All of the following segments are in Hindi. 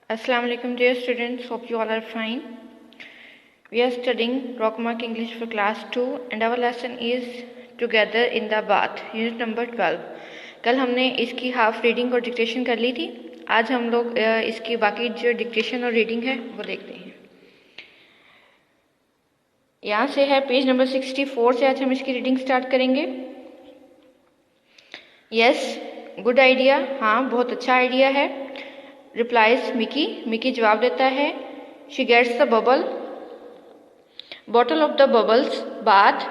Assalamu alaikum dear students, hope you all are fine. We are studying Rockmark English for class 2 and our lesson is Together in the Bath, unit number 12. कल हमने इसकी हाफ रीडिंग और डिक्टेशन कर ली थी। आज हम लोग इसकी बाकी जो डिक्टेशन और रीडिंग है वो देखते हैं। यहाँ से है पेज नंबर 64 से आज हम इसकी रीडिंग स्टार्ट करेंगे। यस, गुड आइडिया, हाँ बहुत अच्छा आइडिया है। रिप्लाइज मिकी, मिकी जवाब देता है। She gets the bubble, bottle of the bubbles bath,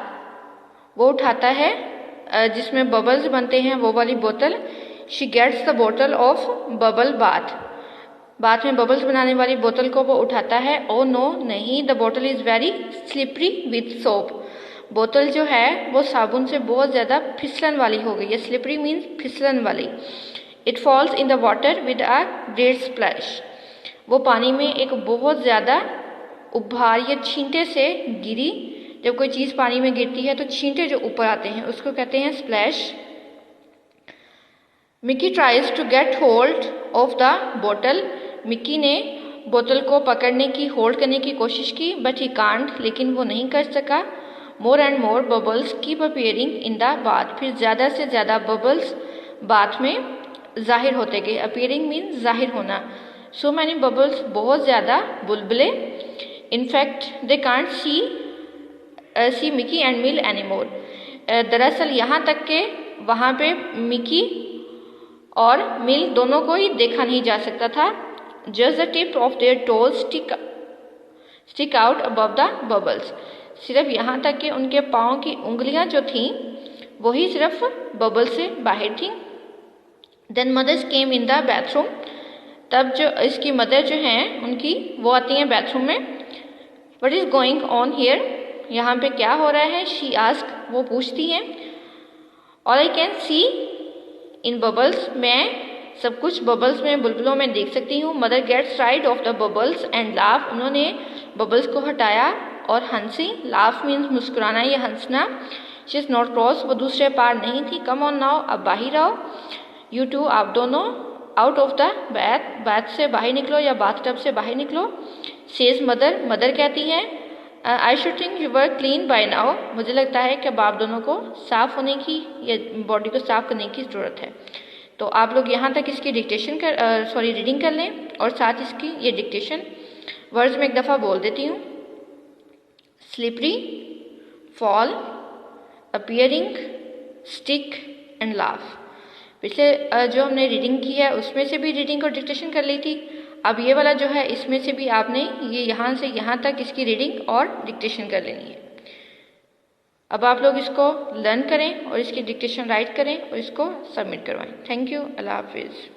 वो उठाता है जिसमें बबल्स बनते हैं वो वाली बोतल। शी गेट्स द बोतल ऑफ बबल बाथ, बाथ में बबल्स बनाने वाली बोतल को वो उठाता है। ओ नो, नहीं, द बोतल is very slippery with soap, बोतल जो है वो साबुन से बहुत ज़्यादा फिसलन वाली हो गई है। स्लिपरी मीन्स फिसलन वाली। It falls in the water with a great splash, वो पानी में एक बहुत ज़्यादा उभार या छींटे से गिरी। जब कोई चीज़ पानी में गिरती है तो छींटे जो ऊपर आते हैं उसको कहते हैं splash. Mickey tries to get hold of the bottle, Mickey ने बोतल को पकड़ने की, होल्ड करने की कोशिश की, बट ही कांट, लेकिन वो नहीं कर सका। More and more bubbles keep appearing in the bath, फिर ज़्यादा से ज़्यादा बबल्स बाथ में जाहिर होते गए। अपीयरिंग मीन्स जाहिर होना। सो मैनी बबल्स, बहुत ज़्यादा बुलबुले। In fact they can't see Mickey and mill anymore, दरअसल यहाँ तक के वहाँ पे मिकी और मिल दोनों को ही देखा नहीं जा सकता था। Just the tip of their toes stick out above the bubbles, सिर्फ यहाँ तक कि उनके पाँव की उंगलियाँ जो थीं वही सिर्फ बबल से बाहर थीं। Then mothers came in the bathroom, तब जो इसकी मदर जो हैं उनकी वो आती हैं बाथरूम में। What is going on here, यहाँ पे क्या हो रहा है। शी आस्क, वो पूछती हैं। All I can see in bubbles, मैं सब कुछ बबल्स में, बुलबुलों में देख सकती हूँ। Mother gets rid of the bubbles and laugh, उन्होंने बबल्स को हटाया और हंसी। लाफ मीन्स मुस्कुराना या हंसना। शी इज़ नॉट क्रॉस, वो दूसरे पार नहीं थी। कम ऑन नाउ, अब बाहर आओ। यू टू, आप दोनों। आउट ऑफ द बैथ, बैथ से बाहर निकलो या बाथटब से बाहर निकलो। सेज मदर, मदर कहती है। I should think you were clean bye now, मुझे लगता है कि अब आप दोनों को साफ़ होने की या बॉडी को साफ़ करने की ज़रूरत है। तो आप लोग यहाँ तक इसकी डिक्टेशन रीडिंग कर लें और साथ इसकी ये डिक्टेशन वर्ड्स में एक दफ़ा बोल देती हूँ। Slippery, fall, appearing, stick and laugh. पिछले जो हमने रीडिंग की है उसमें से भी रीडिंग और डिक्टेशन कर ली थी। अब ये वाला जो है इसमें से भी आपने ये यहाँ से यहाँ तक इसकी रीडिंग और डिक्टेशन कर लेनी है। अब आप लोग इसको लर्न करें और इसकी डिक्टेशन राइट करें और इसको सबमिट करवाएं। थैंक यू, अल्लाह हाफिज़।